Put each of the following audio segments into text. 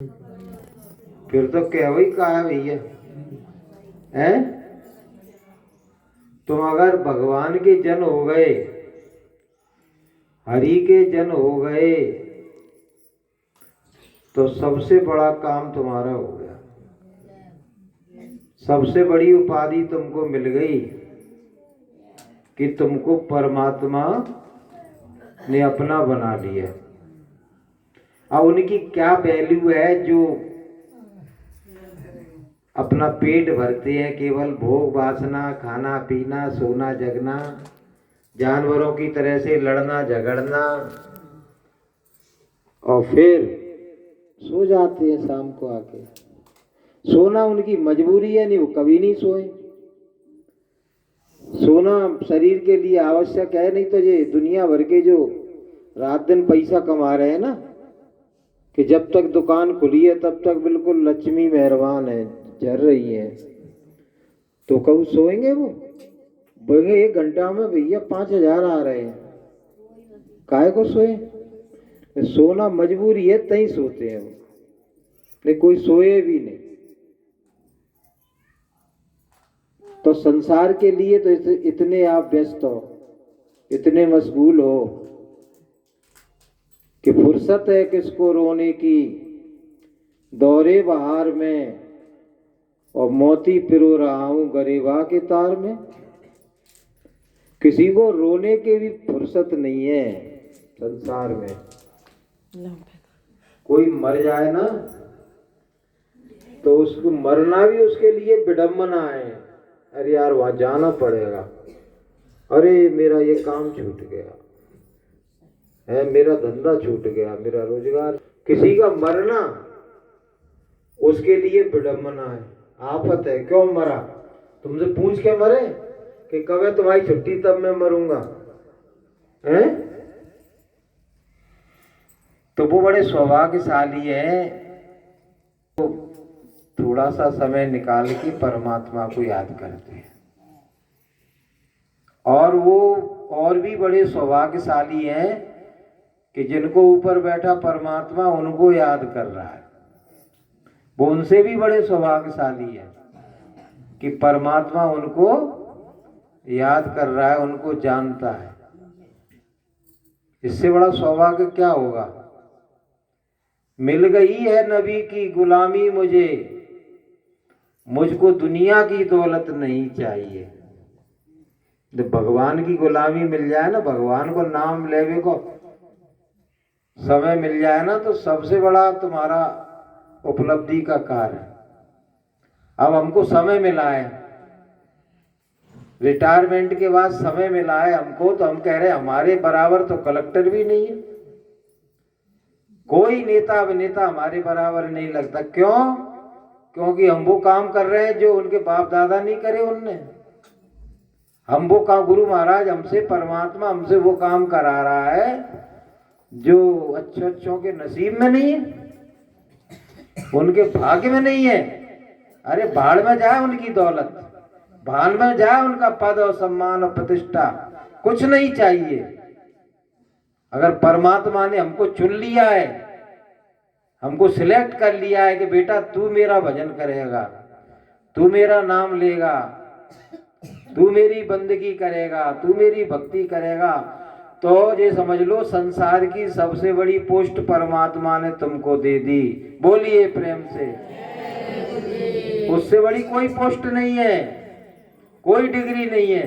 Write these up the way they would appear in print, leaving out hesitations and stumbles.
फिर तो क्या वही कहा है भैया है। तुम अगर भगवान के जन हो गए, हरि के जन हो गए, तो सबसे बड़ा काम तुम्हारा हो गया। सबसे बड़ी उपाधि तुमको मिल गई कि तुमको परमात्मा ने अपना बना लिया। अब उनकी क्या वैल्यू है जो अपना पेट भरते हैं, केवल भोग वासना, खाना पीना, सोना जगना, जानवरों की तरह से लड़ना झगड़ना, और फिर सो जाते हैं शाम को आके। सोना उनकी मजबूरी है, नहीं वो कभी नहीं सोए। सोना शरीर के लिए आवश्यक है, नहीं तो ये दुनिया भर के जो रात दिन पैसा कमा रहे हैं ना, कि जब तक दुकान खुली है तब तक बिल्कुल लक्ष्मी मेहरबान है, झर रही है, तो कब सोएंगे वो? बोलेंगे 1 घंटा में भैया 5,000 आ रहे हैं, काहे को सोए? सोना मजबूरी है, तई सोते हैं वो, नहीं कोई सोए भी नहीं। तो संसार के लिए तो इतने आप व्यस्त हो, इतने मशगूल हो कि फुर्सत है किसको रोने की। दौरे बहार में और मोती पिरो रहा हूं गरेबा के तार में। किसी को रोने की भी फुर्सत नहीं है संसार में। कोई मर जाए ना तो उसको मरना भी उसके लिए विडंबना है। अरे यार वहां जाना पड़ेगा, अरे मेरा ये काम छूट गया है, मेरा धंधा छूट गया, मेरा रोजगार। किसी का मरना उसके लिए विडंबना है, आफत है। क्यों मरा? तुमसे पूछ के मरे कि कब है तुम्हारी छुट्टी, तब मैं मरूंगा है? तो वो बड़े सौभाग्यशाली है, तो थोड़ा सा समय निकाल के परमात्मा को याद करते हैं। और वो और भी बड़े सौभाग्यशाली हैं कि जिनको ऊपर बैठा परमात्मा उनको याद कर रहा है। वो उनसे भी बड़े सौभाग्यशाली है कि परमात्मा उनको याद कर रहा है, उनको जानता है। इससे बड़ा सौभाग्य क्या होगा? मिल गई है नबी की गुलामी मुझे, मुझको दुनिया की दौलत नहीं चाहिए। जब भगवान की गुलामी मिल जाए ना, भगवान को नाम लेवे को समय मिल जाए ना, तो सबसे बड़ा तुम्हारा उपलब्धि का कार्य। अब हमको समय मिला है, रिटायरमेंट के बाद समय मिला है हमको, तो हम कह रहे हैं हमारे बराबर तो कलेक्टर भी नहीं है, कोई नेता अभिनेता हमारे बराबर नहीं लगता। क्यों? क्योंकि हम वो काम कर रहे हैं जो उनके बाप दादा नहीं करे उनने। हम वो काम, गुरु महाराज हमसे, परमात्मा हमसे वो काम करा रहा है जो अच्छों के नसीब में नहीं है, उनके भाग्य में नहीं है। अरे भाड़ में जाए उनकी दौलत, भाड़ में जाए उनका पद और सम्मान और प्रतिष्ठा, कुछ नहीं चाहिए। अगर परमात्मा ने हमको चुन लिया है, हमको सिलेक्ट कर लिया है कि बेटा तू मेरा भजन करेगा, तू मेरा नाम लेगा, तू मेरी बंदगी करेगा, तू मेरी भक्ति करेगा, तो ये समझ लो संसार की सबसे बड़ी पोस्ट परमात्मा ने तुमको दे दी। बोलिए प्रेम से। उससे बड़ी कोई पोस्ट नहीं है, कोई डिग्री नहीं है।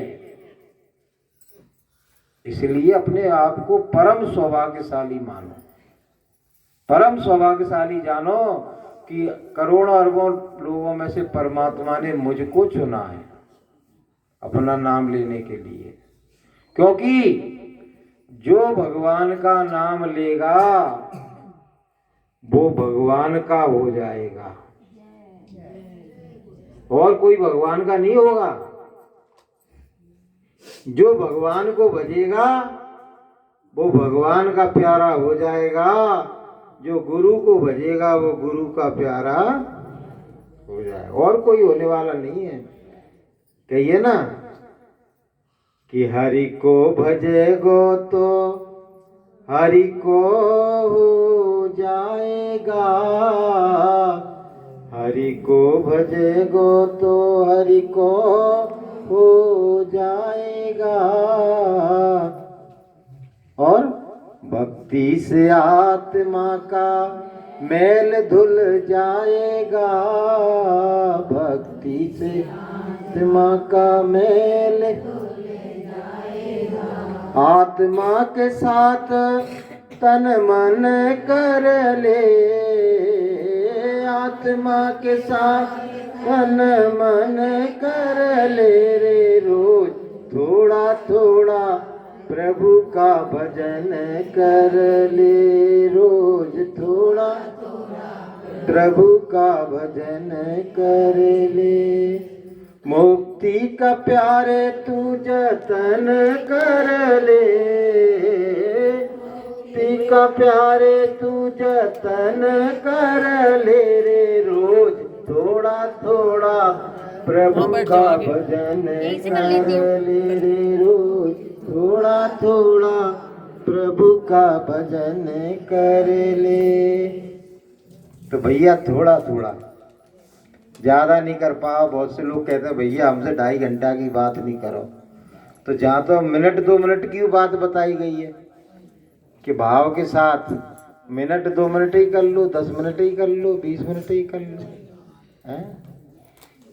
इसलिए अपने आप को परम सौभाग्यशाली मानो, परम सौभाग्यशाली जानो कि करोड़ों अरबों लोगों में से परमात्मा ने मुझको चुना है अपना नाम लेने के लिए। क्योंकि जो भगवान का नाम लेगा वो भगवान का हो जाएगा, और कोई भगवान का नहीं होगा। जो भगवान को भजेगा वो भगवान का प्यारा हो जाएगा, जो गुरु को भजेगा वो गुरु का प्यारा हो जाएगा, और कोई होने वाला नहीं है। कहिए ना कि हरि को भजेगो तो हरि को हो जाएगा। हरि को भजेगो तो हरि को हो जाएगा। और भक्ति से आत्मा का मैल धुल जाएगा। भक्ति से आत्मा का मैल आत्मा के साथ तन मन कर ले। आत्मा के साथ तन मन कर ले रे। रोज थोड़ा थोड़ा प्रभु का भजन कर ले। रोज थोड़ा प्रभु का भजन कर ले। मुक्ति का प्यारे तू जतन कर ले। मुक्ति का प्यारे तू जतन कर ले रे। रोज थोड़ा थोड़ा प्रभु का भजन कर ले रे। रोज थोड़ा थोड़ा प्रभु का भजन कर ले। तो भैया थोड़ा थोड़ा, ज्यादा नहीं कर पाओ। बहुत से लोग कहते हैं भैया हमसे 2.5 घंटा की बात नहीं करो। तो जहाँ तो मिनट 2 मिनट की बात बताई गई है कि भाव के साथ मिनट 2 मिनट ही कर लो, 10 मिनट ही कर लो, 20 मिनट ही कर लो।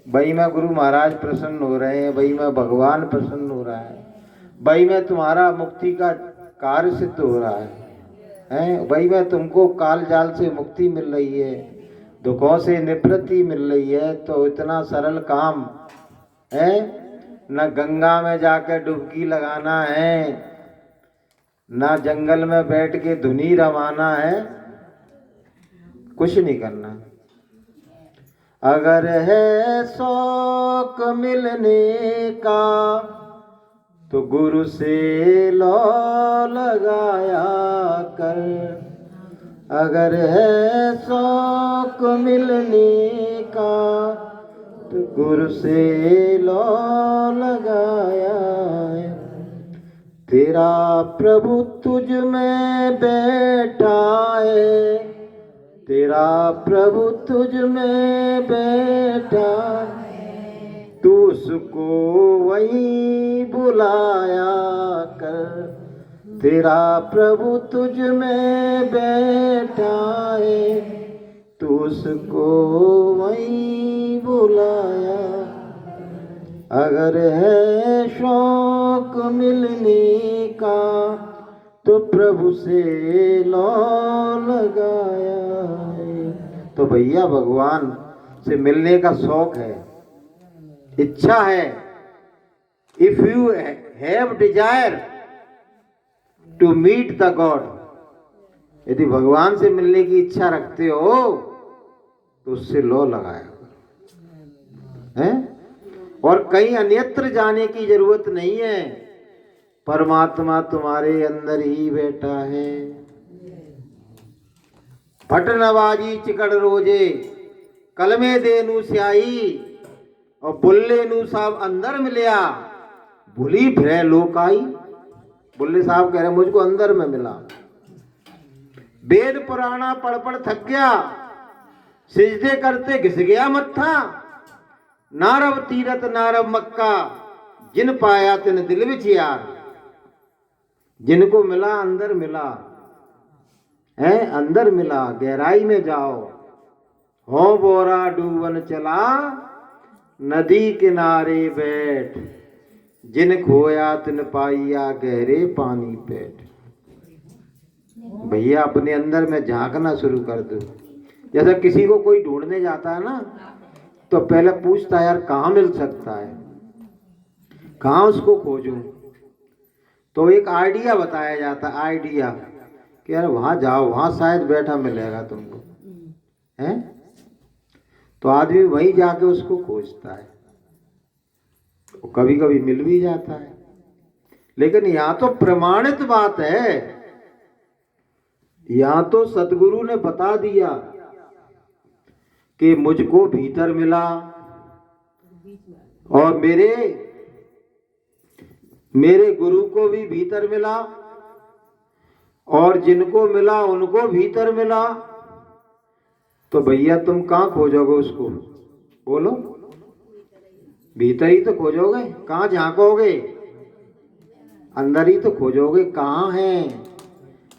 भाई मैं गुरु महाराज प्रसन्न हो रहे हैं, भाई मैं भगवान प्रसन्न हो रहा है, भाई मैं तुम्हारा मुक्ति का कार्य सिद्ध हो रहा है, भाई मैं तुमको काल जाल से मुक्ति मिल रही है, दुखों से निवृत्ति मिल रही है। तो इतना सरल काम है, न गंगा में जाकर डुबकी लगाना है, ना जंगल में बैठ के धुनी रवाना है, कुछ नहीं करना। अगर है शौक मिलने का तो गुरु से लो लगाया कर। अगर है शौक मिलने का तो गुरु से लो लगाया। तेरा प्रभु तुझ में बैठा है, तेरा प्रभु तुझ में बैठा, तू उसको वहीं बुलाया कर। तेरा प्रभु तुझ में बैठा है, तू उसको वहीं बुलाया। अगर है शौक मिलने का तो प्रभु से लो लगाया है। तो भैया भगवान से मिलने का शौक है, इच्छा है। If you have desire to meet the God, यदि भगवान से मिलने की इच्छा रखते हो तो उससे लो लगाया है। और कहीं अन्यत्र जाने की जरूरत नहीं है, परमात्मा तुम्हारे अंदर ही बैठा है। फट नवाजी चिकड़ रोजे, कलमे देनु स्याही, और बुल्ले नू साहब अंदर मिलिया, भूली फिरे लोकाई। बुल्ले साहब कह रहे मुझको अंदर में मिला। वेद पुराना पढ़ पढ़ थक गया, सिजदे करते घिस गया मत्था। नारव तीरथ नारव मक्का, जिन पाया तिन दिल विच यार। जिनको मिला अंदर मिला है, अंदर मिला, गहराई में जाओ। हो बोरा डूबन चला, नदी किनारे बैठ, जिन खोया तिन पाइया गहरे पानी पेट। भैया अपने अंदर में झांकना शुरू कर दो। जैसा किसी को कोई ढूंढने जाता है ना, तो पहले पूछता है यार कहाँ मिल सकता है, कहाँ उसको खोजूं। तो एक आइडिया बताया जाता है, आइडिया कि यार वहां जाओ, वहां शायद बैठा मिलेगा तुमको, हैं? तो आदमी वहीं जाके उसको खोजता है, वो कभी कभी मिल भी जाता है। लेकिन यहाँ तो प्रमाणित बात है, यहाँ तो सतगुरु ने बता दिया कि मुझको भीतर मिला और मेरे गुरु को भी भीतर मिला, और जिनको मिला उनको भीतर मिला, तो भैया तुम कहाँ खोजोगे उसको? बोलो, भीतर ही तो खोजोगे, कहाँ झांकोगे? अंदर ही तो खोजोगे, कहाँ है?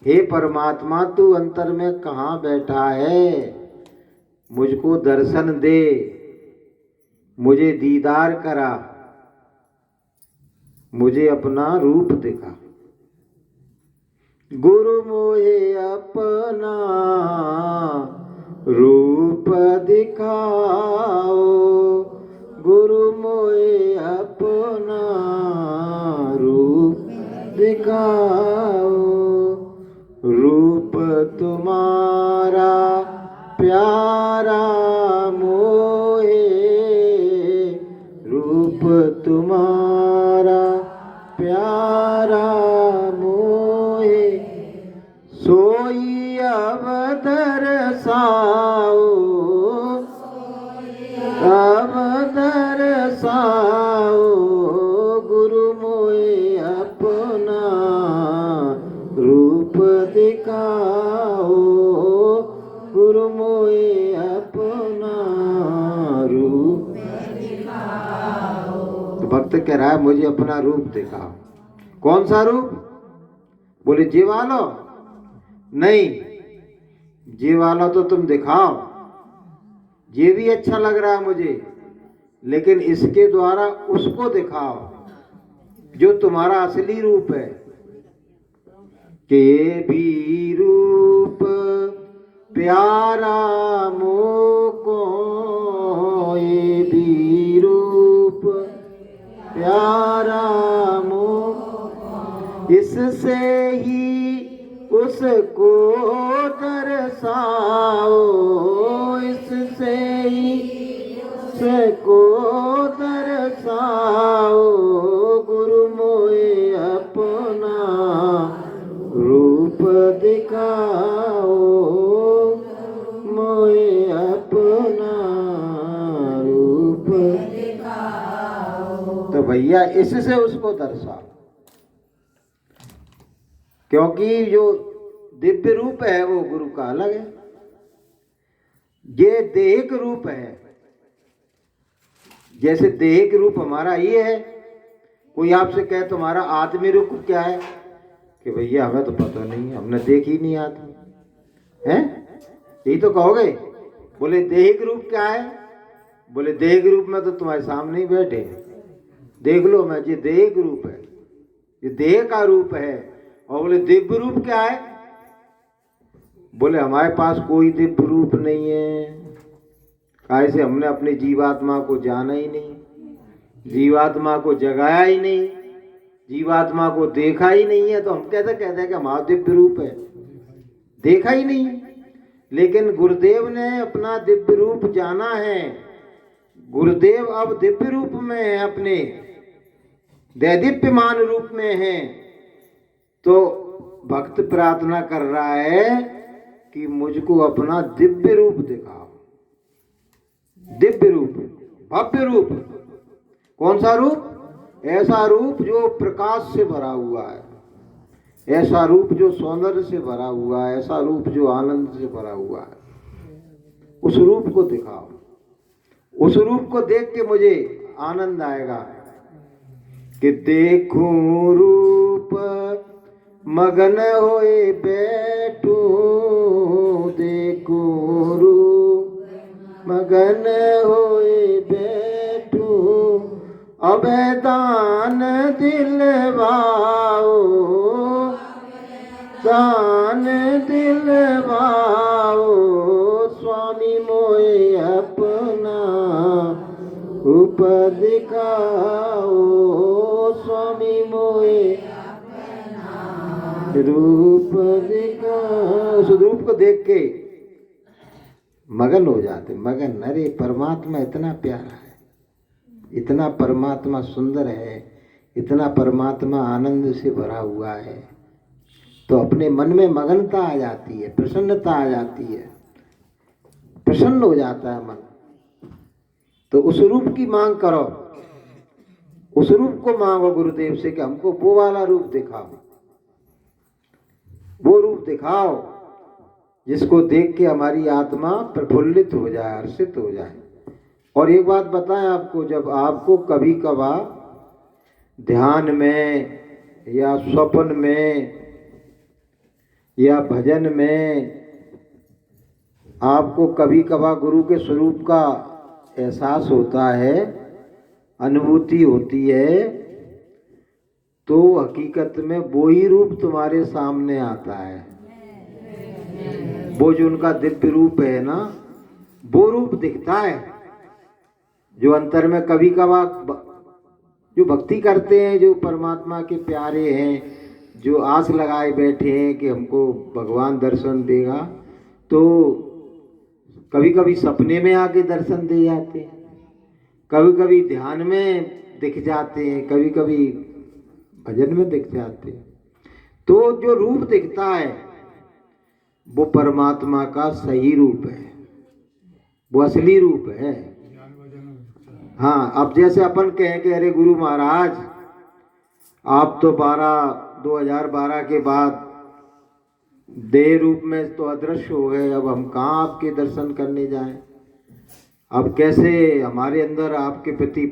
हे परमात्मा, तू अंतर में कहाँ बैठा है? मुझको दर्शन दे, मुझे दीदार करा, मुझे अपना रूप दिखा। गुरु मोहे अपना रूप दिखाओ, गुरु मोहे अपना रूप दिखाओ। रूप तुम्हारा प्यारा मोहे, रूप तुम्हारा प्यारा मोहे, सोई अब दरसाओ, अब दरसाओ, गुरु मोहे अपना रूप दिखाओ, गुरु मोहे अपना रूप दिखाओ। तो भक्त कह रहा है मुझे अपना रूप दिखाओ। कौन सा रूप? बोले जी वालो। नहीं, जी वाला तो तुम दिखाओ, ये भी अच्छा लग रहा है मुझे, लेकिन इसके द्वारा उसको दिखाओ जो तुम्हारा असली रूप है। कि ये भी रूप प्यारा मोको, ये भी रूप प्यारा मोको, इससे ही उसको दर्शाओ, इससे ही उसको दर्शाओ, गुरु मोहे अपना रूप दिखाओ, मोहे अपना रूप दिखाओ। तो भैया इससे उसको दर्शाओ, क्योंकि जो दिव्य रूप है वो गुरु का अलग है, ये देहिक रूप है। जैसे देहिक रूप हमारा ये है, कोई आपसे कहे तुम्हारा आत्मी रूप क्या है, कि भैया हमें तो पता नहीं, हमने देखी नहीं आत्मा है, यही तो कहोगे। बोले देहिक रूप क्या है? बोले देहिक रूप में तो तुम्हारे सामने ही बैठे, देख लो, मैं ये देहिक रूप है, ये देह का रूप है। और बोले दिव्य रूप क्या है? बोले हमारे पास कोई दिव्य रूप नहीं है, कैसे हमने अपनी जीवात्मा को जाना ही नहीं, जीवात्मा को जगाया ही नहीं, जीवात्मा को देखा ही नहीं है, तो हम कैसे कहते हैं कि हमारा दिव्य रूप है? देखा ही नहीं। लेकिन गुरुदेव ने अपना दिव्य रूप जाना है। गुरुदेव अब दिव्य रूप में है, अपने दैदीप्यमान रूप में है। तो भक्त प्रार्थना कर रहा है कि मुझको अपना दिव्य रूप दिखाओ, दिव्य रूप, भव्य रूप। कौन सा रूप? ऐसा रूप जो प्रकाश से भरा हुआ है, ऐसा रूप जो सौंदर्य से भरा हुआ है, ऐसा रूप जो आनंद से भरा हुआ है। उस रूप को दिखाओ, उस रूप को देख के मुझे आनंद आएगा कि देखूं रूप मगन होए बैठूं, देखूं रूप मगन होए बैठूं, अबे दान दिलवाओ, दान दिलवाओ, स्वामी मोहे अपना रूप दिखाओ, स्वामी मोहे रूप दिखाओ। उस रूप को देख के मगन हो जाते, मगन। अरे परमात्मा इतना प्यारा है, इतना परमात्मा सुंदर है, इतना परमात्मा आनंद से भरा हुआ है, तो अपने मन में मगनता आ जाती है, प्रसन्नता आ जाती है, प्रसन्न हो जाता है मन। तो उस रूप की मांग करो, उस रूप को मांगो गुरुदेव से कि हमको वो वाला रूप दिखाओ, वो रूप रूप दिखाओ जिसको देख के हमारी आत्मा प्रफुल्लित हो जाए, हर्षित हो जाए। और एक बात बताएं आपको, जब आपको कभी कभार ध्यान में या स्वप्न में या भजन में आपको कभी कभार गुरु के स्वरूप का एहसास होता है, अनुभूति होती है, तो हकीकत में वो ही रूप तुम्हारे सामने आता है। वो जो उनका दिव्य रूप है ना, वो रूप दिखता है जो अंतर में कभी कभार जो भक्ति करते हैं, जो परमात्मा के प्यारे हैं, जो आस लगाए बैठे हैं कि हमको भगवान दर्शन देगा, तो कभी कभी सपने में आके दर्शन दे जाते हैं, कभी कभी ध्यान में दिख जाते हैं, कभी कभी भजन में दिख जाते हैं। तो जो रूप दिखता है वो परमात्मा का सही रूप है, वो असली रूप है। हाँ, अब जैसे अपन कहें कि अरे गुरु महाराज आप तो 2012 के बाद देह रूप में तो अदृश्य हो गए, अब हम कहाँ आपके दर्शन करने जाएं, अब कैसे हमारे अंदर आपके प्रति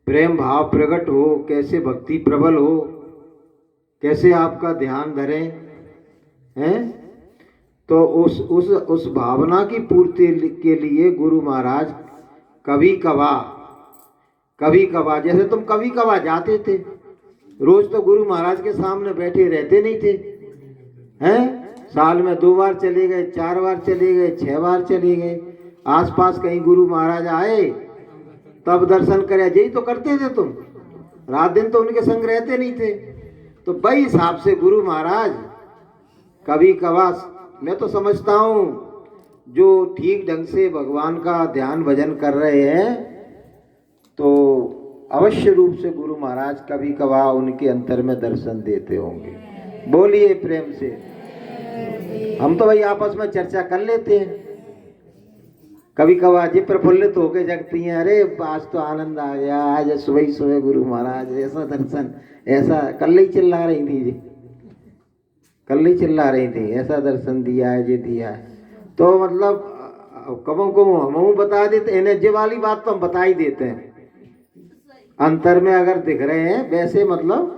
प्रेम भाव प्रकट हो, कैसे भक्ति प्रबल हो, कैसे आपका ध्यान धरें हैं। तो उस भावना की पूर्ति के लिए गुरु महाराज कभी कभार जैसे तुम कभी कभार जाते थे, रोज तो गुरु महाराज के सामने बैठे रहते नहीं थे हैं, साल में 2 बार चले गए, 4 बार चले गए, 6 बार चले गए, आसपास कहीं गुरु महाराज आए तब दर्शन करे, यही तो करते थे तुम, रात दिन तो उनके संग रहते नहीं थे। तो भाई हिसाब से गुरु महाराज कभी कभार, मैं तो समझता हूँ जो ठीक ढंग से भगवान का ध्यान भजन कर रहे हैं तो अवश्य रूप से गुरु महाराज कभी कभार उनके अंतर में दर्शन देते होंगे। बोलिए प्रेम से। हम तो भाई आपस में चर्चा कर लेते हैं, कभी कभार जी प्रफुल्लित होकर जगती हैं, अरे आज तो आनंद आ गया, आज सुबह सुबह गुरु महाराज ऐसा दर्शन, ऐसा कल ही चिल्ला रही थी जी, कल ही चिल्ला रही थी, ऐसा दर्शन दिया है, ये दिया है। तो मतलब कबों को हम बता देते, इन्हें ये वाली बात तो हम बता ही देते हैं, अंतर में अगर दिख रहे हैं वैसे, मतलब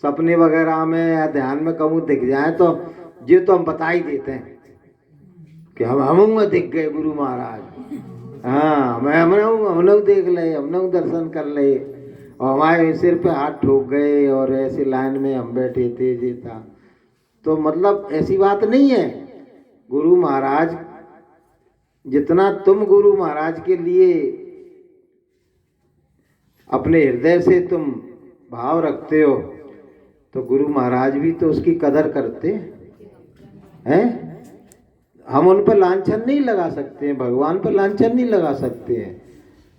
सपने वगैरह में या ध्यान में कहूँ दिख जाए तो ये तो हम बता ही देते हैं कि हम दिख गए गुरु महाराज, हाँ हमने देख ले, हमने दर्शन कर ले, और हमारे सिर पे हाथ ठोक गए और ऐसे लाइन में हम बैठे थे, ये था। तो मतलब ऐसी बात नहीं है। गुरु महाराज जितना तुम गुरु महाराज के लिए अपने हृदय से तुम भाव रखते हो, तो गुरु महाराज भी तो उसकी कदर करते हैं। हम उन पर लांछन नहीं लगा सकते हैं, भगवान पर लांछन नहीं लगा सकते हैं,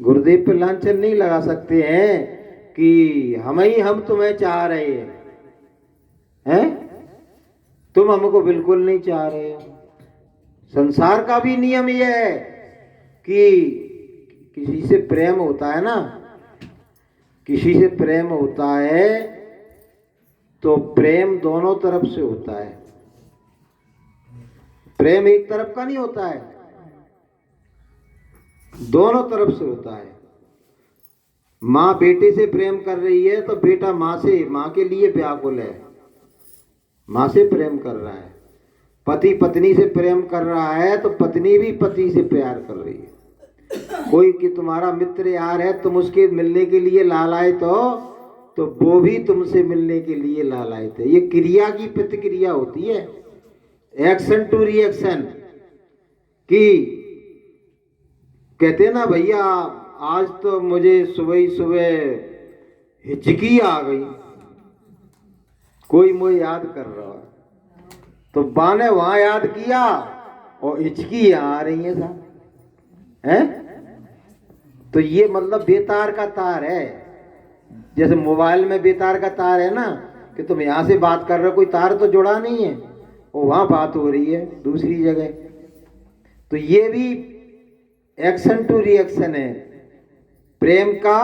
गुरुदेव पर लांछन नहीं लगा सकते हैं कि हम तुम्हें चाह रहे हैं, तुम हमको बिल्कुल नहीं चाह रहे हो। संसार का भी नियम यह है कि किसी से प्रेम होता है ना, किसी से प्रेम होता है तो प्रेम दोनों तरफ से होता है, प्रेम एक तरफ का नहीं होता है, दोनों तरफ से होता है। माँ बेटे से प्रेम कर रही है तो बेटा माँ के लिए व्याकुल है, माँ से प्रेम कर रहा है। पति पत्नी से प्रेम कर रहा है तो पत्नी भी पति से प्यार कर रही है। कोई कि तुम्हारा मित्र यार है, तुम उसके मिलने के लिए लालायित तो वो भी तुमसे मिलने के लिए लालायित है। ये क्रिया की प्रतिक्रिया होती है, एक्शन टू रिएक्शन की। कहते ना भैया आज तो मुझे सुबह ही सुबह हिचकी आ गई, कोई मुझे याद कर रहा है, तो बा ने वहां याद किया और हिचकी यहाँ आ रही है साहब, हैं? तो ये मतलब बेतार का तार है, जैसे मोबाइल में बेतार का तार है ना, कि तुम यहाँ से बात कर रहे हो, कोई तार तो जुड़ा नहीं है, और वहां बात हो रही है दूसरी जगह। तो ये भी एक्शन टू रिएक्शन है, प्रेम का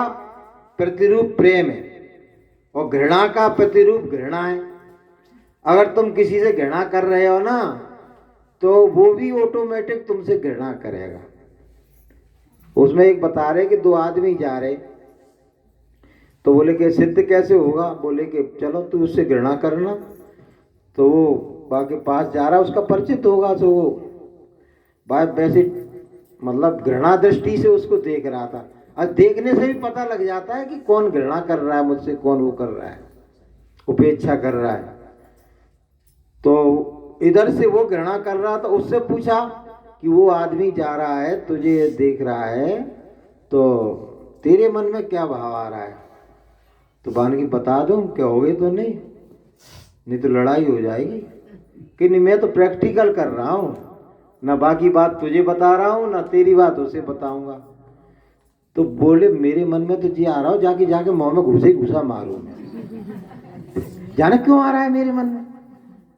प्रतिरूप प्रेम है और घृणा का प्रतिरूप घृणा है। अगर तुम किसी से घृणा कर रहे हो ना, तो वो भी ऑटोमेटिक तुमसे घृणा करेगा। उसमें एक बता रहे कि दो आदमी जा रहे, तो बोले कि सिद्ध कैसे होगा? बोले कि चलो तू उससे घृणा करना। तो वो बाकी पास जा रहा, उसका परिचित होगा, तो वो बात वैसे मतलब घृणा दृष्टि से उसको देख रहा था। और देखने से भी पता लग जाता है कि कौन घृणा कर रहा है मुझसे, कौन वो कर रहा है, उपेक्षा कर रहा है। तो इधर से वो घृणा कर रहा था, उससे पूछा कि वो आदमी जा रहा है, तुझे देख रहा है, तो तेरे मन में क्या भाव आ रहा है? तो बानगी बता दूं, कहोगे तो नहीं तो लड़ाई हो जाएगी। कि नहीं, मैं तो प्रैक्टिकल कर रहा हूं, ना बाकी बात तुझे बता रहा हूं, ना तेरी बात उसे बताऊंगा। तो बोले मेरे मन में तो जी आ रहा हो, जाके जाके मुंह में घुसा मारूं। जाने क्यों आ रहा है मेरे मन में?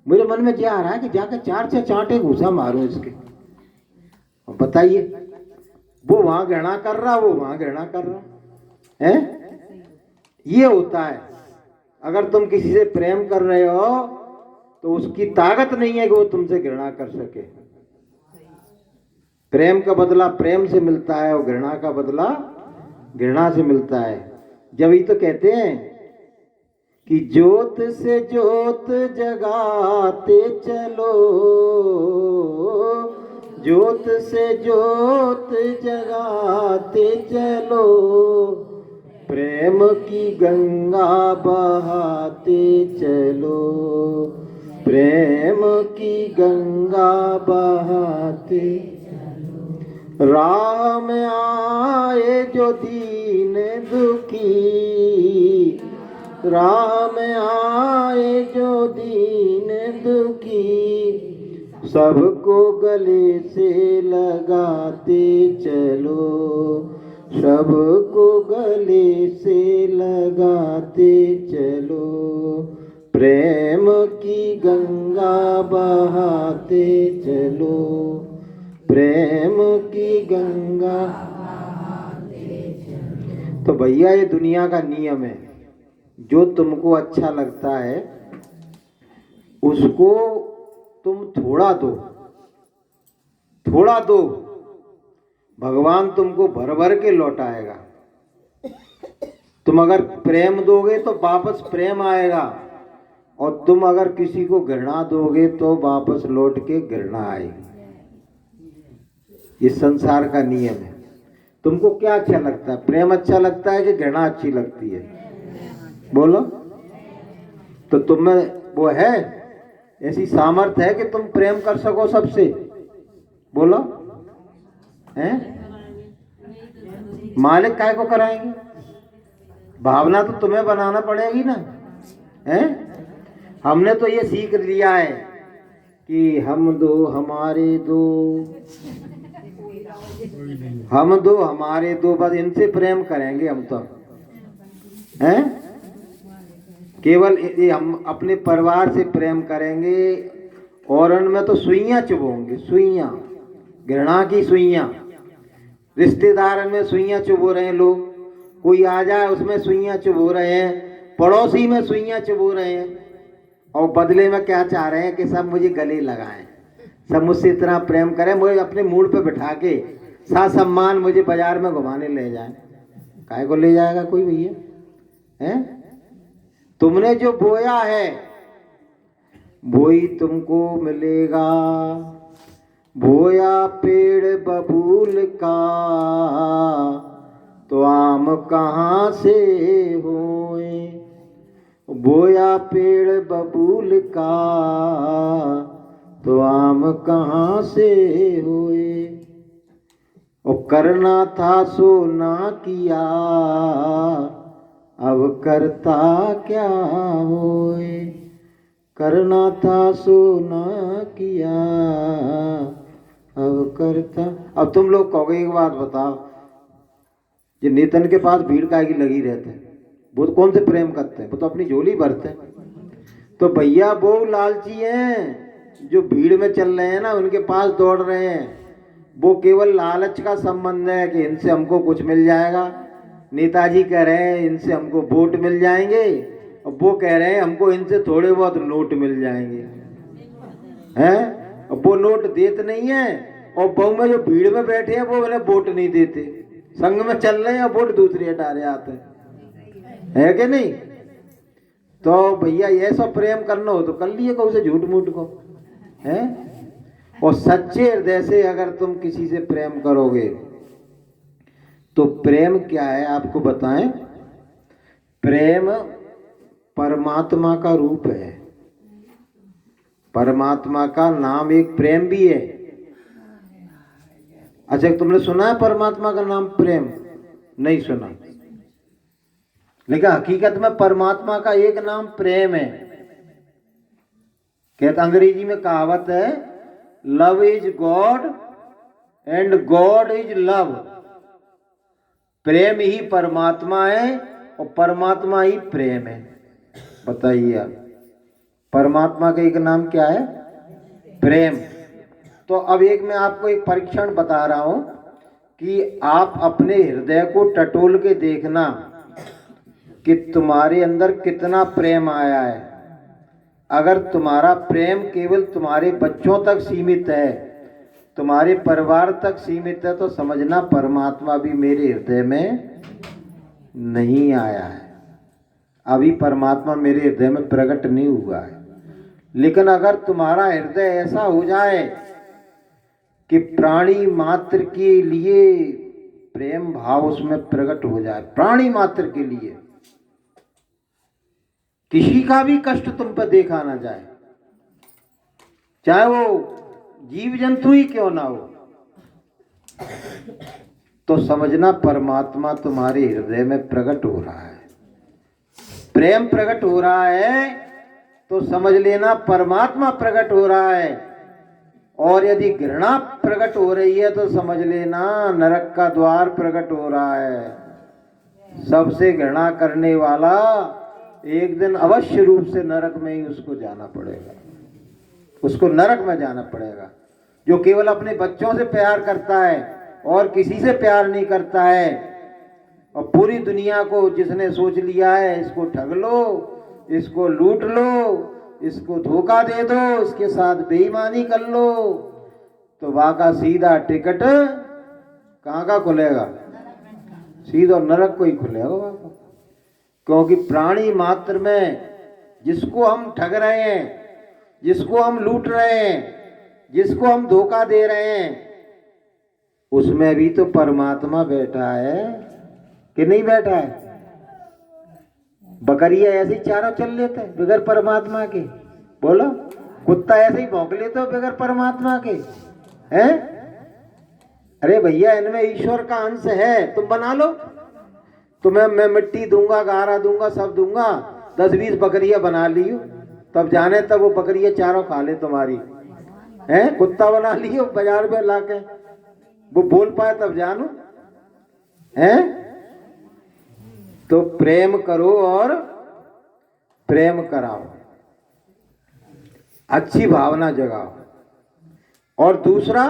मेरे मन में जी आ रहा है कि जाके चार से चांटे घुसा मारूं इसके। बताइए, वो वहां घृणा कर रहा, वो वहां घृणा कर रहा है। ये होता है। अगर तुम किसी से प्रेम कर रहे हो तो उसकी ताकत नहीं है कि वो तुमसे घृणा कर सके। प्रेम का बदला प्रेम से मिलता है और घृणा का बदला घृणा से मिलता है। जब ही तो कहते हैं कि ज्योत से ज्योत जगाते चलो, ज्योत से ज्योत जगाते चलो, प्रेम की गंगा बहाते चलो, प्रेम की गंगा बहाते। राह में आए जो दीन दुखी, राह में आए जो दीन दुखी, सबको गले से लगाते चलो, सबको गले से लगाते चलो, प्रेम की गंगा बहाते चलो, प्रेम की गंगा। तो भैया ये दुनिया का नियम है, जो तुमको अच्छा लगता है उसको तुम थोड़ा दो, थोड़ा दो, भगवान तुमको भर भर के लौटाएगा। तुम अगर प्रेम दोगे तो वापस प्रेम आएगा, और तुम अगर किसी को घृणा दोगे तो वापस लौट के घृणा आएगी। ये संसार का नियम है। तुमको क्या अच्छा लगता है? प्रेम अच्छा लगता है कि घृणा अच्छी लगती है? बोलो। तो तुम्हें वो है, ऐसी सामर्थ्य है कि तुम प्रेम कर सको सबसे? बोलो। हैं? मालिक काय को कराएंगे? भावना तो तुम्हें बनाना पड़ेगी ना। हैं? हमने तो ये सीख लिया है कि हम दो हमारे दो, हम दो हमारे दो, बस इनसे प्रेम करेंगे हम तो। हैं? केवल ये हम अपने परिवार से प्रेम करेंगे, और उनमें तो सुइयां चुभोंगे, सुइयां, घृणा की सुइयां। रिश्तेदार में सुइयां चुभो रहे हैं लोग, कोई आ जाए उसमें सुइयां चुभो रहे हैं, पड़ोसी में सुइयां चुभो रहे हैं, और बदले में क्या चाह रहे हैं कि सब मुझे गले लगाएं, सब मुझसे इतना प्रेम करें, मुझे अपने मूड पे बिठा के सा सम्मान मुझे बाजार में घुमाने ले जाए। काहे को ले जाएगा कोई भैया? हैं? तुमने जो बोया है वो ही तुमको मिलेगा। बोया पेड़ बबूल का तो आम कहाँ से होए, बोया पेड़ बबूल का तो आम कहाँ से होए। और करना था सो ना किया, अब करता क्या होए, करना था सो ना किया, अब करता। अब तुम लोग कहोगे एक बात बताओ, ये नितिन के पास भीड़ काहे की लगी रहते हैं? वो तो कौन से प्रेम करते हैं? वो तो अपनी झोली भरते हैं। तो भैया वो लालची हैं जो भीड़ में चल रहे हैं ना, उनके पास दौड़ रहे हैं। वो केवल लालच का संबंध है कि इनसे हमको कुछ मिल जाएगा। नेताजी कह रहे हैं इनसे हमको वोट मिल जाएंगे, अब वो कह रहे हैं हमको इनसे थोड़े बहुत नोट मिल जाएंगे, हैं? अब वो नोट देते नहीं है, और बहु में जो भीड़ में बैठे हैं वो उन्हें वोट नहीं देते, संग में चल रहे हैं और वोट दूसरे हटारे आते हैं, है कि नहीं? तो भैया ये सब प्रेम करना हो तो कर लिए को उसे झूठ मूठ को, है? और सच्चे हृदय से अगर तुम किसी से प्रेम करोगे तो प्रेम क्या है आपको बताएं। प्रेम परमात्मा का रूप है, परमात्मा का नाम एक प्रेम भी है। अच्छा, तुमने सुना है परमात्मा का नाम प्रेम? नहीं सुना। लेकिन हकीकत में परमात्मा का एक नाम प्रेम है। कहते अंग्रेजी में कहावत है, love is God and God is love. प्रेम ही परमात्मा है और परमात्मा ही प्रेम है। बताइए आप, परमात्मा का एक नाम क्या है? प्रेम। तो अब एक मैं आपको एक परीक्षण बता रहा हूं कि आप अपने हृदय को टटोल के देखना कि तुम्हारे अंदर कितना प्रेम आया है। अगर तुम्हारा प्रेम केवल तुम्हारे बच्चों तक सीमित है, तुम्हारे परिवार तक सीमित है, तो समझना परमात्मा भी मेरे हृदय में नहीं आया है, अभी परमात्मा मेरे हृदय में प्रकट नहीं हुआ है। लेकिन अगर तुम्हारा हृदय ऐसा हो जाए कि प्राणी मात्र के लिए प्रेम भाव उसमें प्रकट हो जाए, प्राणी मात्र के लिए किसी का भी कष्ट तुम पर देखा ना जाए, चाहे वो जीव जंतु ही क्यों ना हो, तो समझना परमात्मा तुम्हारे हृदय में प्रकट हो रहा है। प्रेम प्रकट हो रहा है तो समझ लेना परमात्मा प्रकट हो रहा है। और यदि घृणा प्रकट हो रही है तो समझ लेना नरक का द्वार प्रकट हो रहा है। सबसे घृणा करने वाला एक दिन अवश्य रूप से नरक में ही उसको जाना पड़ेगा, उसको नरक में जाना पड़ेगा। जो केवल अपने बच्चों से प्यार करता है और किसी से प्यार नहीं करता है, और पूरी दुनिया को जिसने सोच लिया है इसको ठग लो, इसको लूट लो, इसको धोखा दे दो, इसके साथ बेईमानी कर लो, तो वहां का सीधा टिकट कहाँ का खुलेगा? सीधा नरक को ही खुलेगा वहां का। क्योंकि प्राणी मात्र में जिसको हम ठग रहे हैं, जिसको हम लूट रहे हैं, जिसको हम धोखा दे रहे हैं, उसमें भी तो परमात्मा बैठा है कि नहीं बैठा है? बकरिया ऐसे ही चारों चल लेते हैं बगैर परमात्मा के, बोलो। कुत्ता ऐसे ही भौंक लेते हो बगैर परमात्मा के, हैं? अरे भैया, इनमें ईश्वर का अंश है, तुम बना लो। तुम्हें मैं मिट्टी दूंगा, गारा दूंगा, सब दूंगा, 10-20 बकरिया बना लियो, तब जाने तब वो बकरिया चारों खा ले तुम्हारी, हैं? कुत्ता बना लियो बाजार में लाके, वो बोल पाए तब जानो, हैं? तो प्रेम करो और प्रेम कराओ, अच्छी भावना जगाओ। और दूसरा,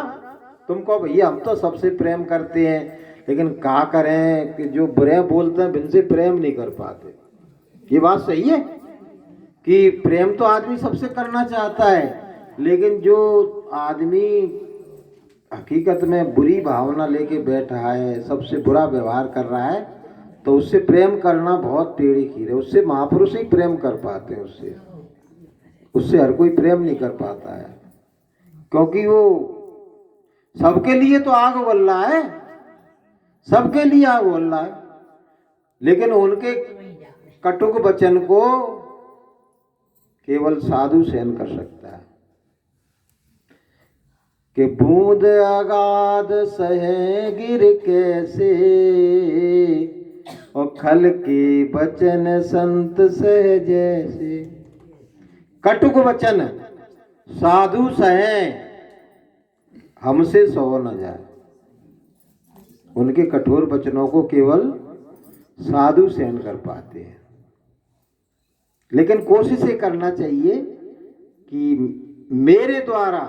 तुमको भैया हम तो सबसे प्रेम करते हैं, लेकिन क्या करें कि जो बुरे बोलते हैं उनसे प्रेम नहीं कर पाते। ये बात सही है कि प्रेम तो आदमी सबसे करना चाहता है, लेकिन जो आदमी हकीकत में बुरी भावना लेके बैठा है, सबसे बुरा व्यवहार कर रहा है, तो उससे प्रेम करना बहुत टेढ़ी खीर है। उससे महापुरुष ही प्रेम कर पाते हैं, उससे हर कोई प्रेम नहीं कर पाता है, क्योंकि वो सबके लिए तो आग उगल रहा है, सबके लिए आग उगल रहा है, लेकिन उनके कटुक वचन को केवल साधु सहन कर सकता है। कि बूंद अगाध सहे गिर कैसे, और खल के वचन संत सह जैसे। कटुक वचन साधु सहे, हमसे सहो न जाए। उनके कठोर वचनों को केवल साधु सहन कर पाते हैं। लेकिन कोशिश ये करना चाहिए कि मेरे द्वारा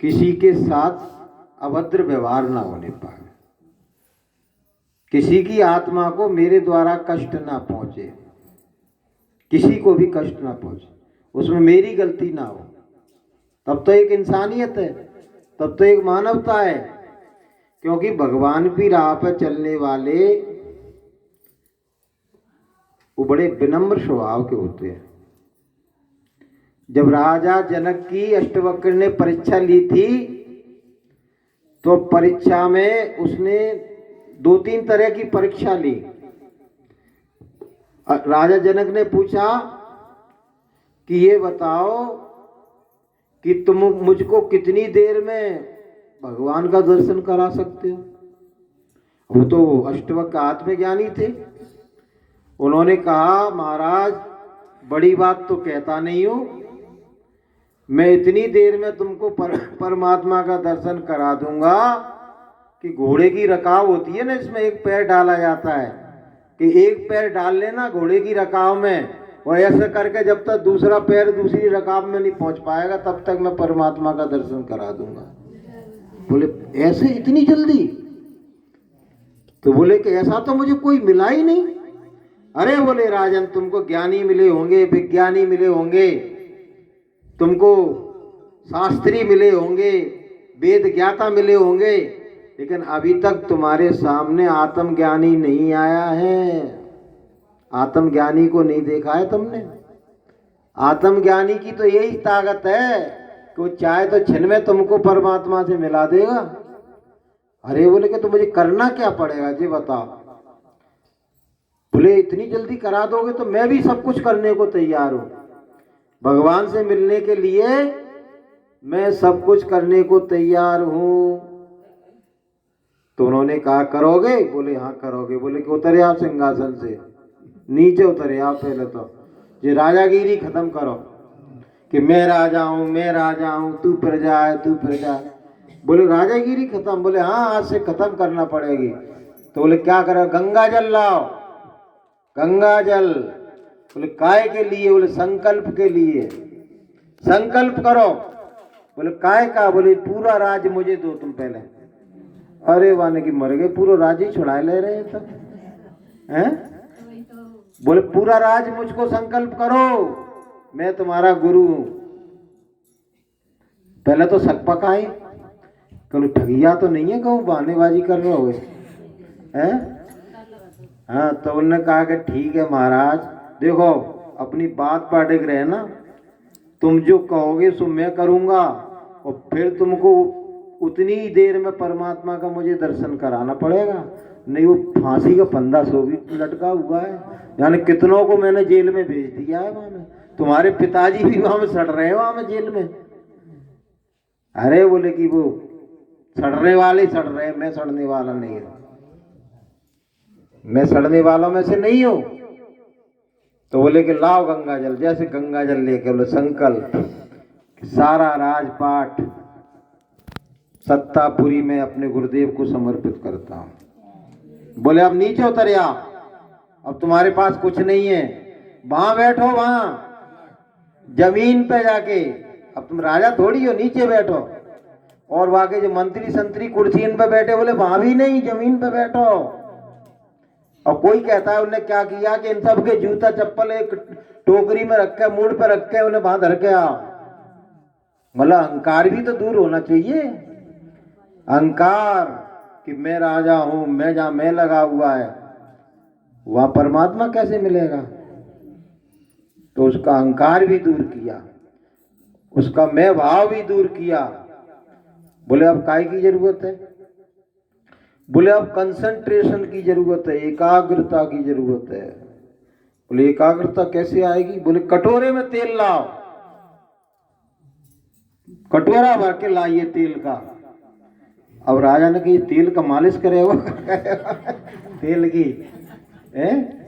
किसी के साथ अभद्र व्यवहार ना होने पाए, किसी की आत्मा को मेरे द्वारा कष्ट ना पहुंचे, किसी को भी कष्ट ना पहुंचे, उसमें मेरी गलती ना हो, तब तो एक इंसानियत है, तब तो एक मानवता है। क्योंकि भगवान की राह पर चलने वाले वो बड़े विनम्र स्वभाव के होते हैं। जब राजा जनक की अष्टवक्र ने परीक्षा ली थी तो परीक्षा में उसने 2-3 तरह की परीक्षा ली। राजा जनक ने पूछा कि ये बताओ कि तुम मुझको कितनी देर में भगवान का दर्शन करा सकते हो। वो तो अष्टवक्र आत्मज्ञानी थे। उन्होंने कहा महाराज बड़ी बात तो कहता नहीं हूं, मैं इतनी देर में तुमको परमात्मा का दर्शन करा दूंगा कि घोड़े की रकाब होती है ना, इसमें एक पैर डाला जाता है कि एक पैर डाल लेना घोड़े की रकाब में, और ऐसे करके जब तक दूसरा पैर दूसरी रकाब में नहीं पहुंच पाएगा तब तक मैं परमात्मा का दर्शन करा दूंगा। बोले ऐसे इतनी जल्दी? तो बोले कि ऐसा तो मुझे कोई मिला ही नहीं। अरे बोले राजन, तुमको ज्ञानी मिले होंगे, विज्ञानी मिले होंगे, तुमको शास्त्री मिले होंगे, वेद ज्ञाता मिले होंगे, लेकिन अभी तक तुम्हारे सामने आत्मज्ञानी नहीं आया है। आत्मज्ञानी को नहीं देखा है तुमने। आत्मज्ञानी की तो यही ताकत है कि वो चाहे तो क्षण में तुमको परमात्मा से मिला देगा। अरे बोले कि तो मुझे करना क्या पड़ेगा जी बताओ। बोले इतनी जल्दी करा दोगे तो मैं भी सब कुछ करने को तैयार हूं। भगवान से मिलने के लिए मैं सब कुछ करने को तैयार हूं। तो उन्होंने कहा करोगे? बोले हाँ करोगे। बोले कि उतरे आप सिंहासन से, नीचे उतरे आप पहले तो ये राजागिरी खत्म करो कि मैं राजा हूं, मैं राजा हूं, तू प्रजा है, तू प्रजा। बोले राजागिरी खत्म? बोले हाँ आज से खत्म करना पड़ेगी। तो बोले क्या करो? गंगा जल लाओ। गंगा जल। बोले काय के लिए? बोले संकल्प के लिए। संकल्प करो। बोले काय का? बोले पूरा राज मुझे दो तुम पहले। अरे वाने की मर गए, पूरा राज ही छुड़ा ले रहे हैं सब हैं। बोले पूरा राज मुझको संकल्प करो, मैं तुम्हारा गुरु हूं। पहले तो शक पकाए, कहूँ ठगिया तो नहीं है, कहूँ बहानेबाजी कर रहे हो हैं। हाँ तो उन्होंने कहा कि ठीक है महाराज, देखो अपनी बात पर अड़े रहे ना, तुम जो कहोगे सो मैं करूंगा, और फिर तुमको उतनी ही देर में परमात्मा का मुझे दर्शन कराना पड़ेगा। नहीं वो फांसी का फंदा सो भी लटका हुआ है, यानी कितनों को मैंने जेल में भेज दिया है वहां में। तुम्हारे पिताजी भी वहां में सड़ रहे हैं वहां में जेल में। अरे बोले कि वो सड़ने वाले सड़ रहे हैं, मैं सड़ने वाला नहीं हूं, मैं सड़ने वालों में से नहीं हूं। तो बोले कि लाओ गंगा जल। जैसे गंगा जल लेके बोले संकल्प, सारा राजपाट सत्तापुरी में अपने गुरुदेव को समर्पित करता हूं। बोले अब नीचे उतर आओ, अब तुम्हारे पास कुछ नहीं है, वहां बैठो, वहां जमीन पे जाके। अब तुम राजा थोड़ी हो, नीचे बैठो। और वहां के जो मंत्री संतरी कुर्सी इन पे बैठे, बोले वहां भी नहीं, जमीन पे बैठो। और कोई कहता है उन्हें क्या किया कि इन सब के जूता चप्पल एक टोकरी में रख के, मूड पे रख के उन्हें वहां धर के आओ। मतलब अहंकार भी तो दूर होना चाहिए। अहंकार कि मैं राजा हूं, मैं जहां मैं लगा हुआ है वहां परमात्मा कैसे मिलेगा। तो उसका अहंकार भी दूर किया, उसका मैं भाव भी दूर किया। बोले अब काय की जरूरत है? बोले अब कंसंट्रेशन की जरूरत है, एकाग्रता की जरूरत है। बोले एकाग्रता कैसे आएगी? बोले कटोरे में तेल लाओ, कटोरा भर के लाइए तेल का। अब राजा ने कहा तेल का मालिश करेगा तेल की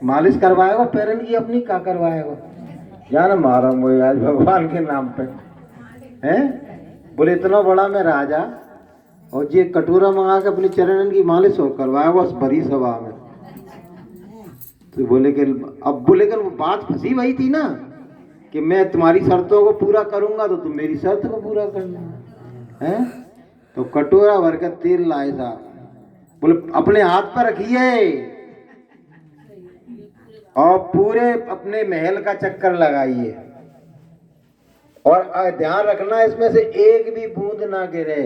मालिश करवाएगा, पैरन की अपनी का करवाएगा? जाना मारा मुझे आज भगवान के नाम पे हैं। बोले इतना बड़ा मैं राजा, और ये कटोरा मंगा के अपने चरणन की मालिश हो करवाएगा उस बड़ी सभा में। तो बोले कि अब बोले कि वो बात फंसी वही थी ना कि मैं तुम्हारी शर्तों को पूरा करूंगा तो तुम मेरी शर्त को पूरा करना है। तो कटोरा भर के तेल लाए था। बोले अपने हाथ पर रखिए, और पूरे अपने महल का चक्कर लगाइए और ध्यान रखना इसमें से एक भी बूंद ना गिरे।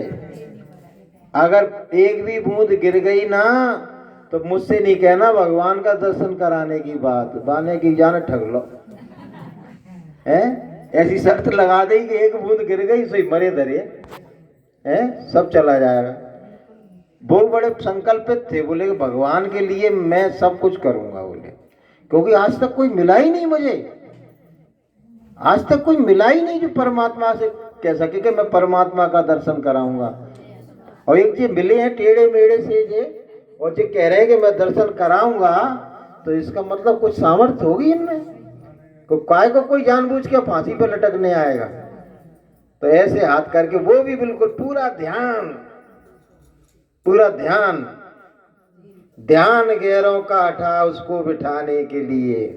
अगर एक भी बूंद गिर गई ना तो मुझसे नहीं कहना भगवान का दर्शन कराने की बात, बाने की जान ठग लो है। ऐसी शर्त लगा दी कि एक बूंद गिर गई सही मरे धरे है, सब चला जाएगा। वो बड़े संकल्पित थे, बोले कि भगवान के लिए मैं सब कुछ करूंगा बोले, क्योंकि आज तक कोई मिला ही नहीं मुझे, आज तक कोई मिला ही नहीं जो परमात्मा से कह सके कि मैं परमात्मा का दर्शन कराऊंगा। और एक जो मिले हैं टेढ़े मेढ़े से जे, और जो कह रहे हैं कि मैं दर्शन कराऊंगा, तो इसका मतलब कुछ सामर्थ्य होगी इनमें। काय को कोई जानबूझ के फांसी पर लटकने आएगा। तो ऐसे हाथ करके वो भी बिल्कुल पूरा ध्यान, पूरा ध्यान, ध्यान गैरों का हटा उसको बिठाने के लिए,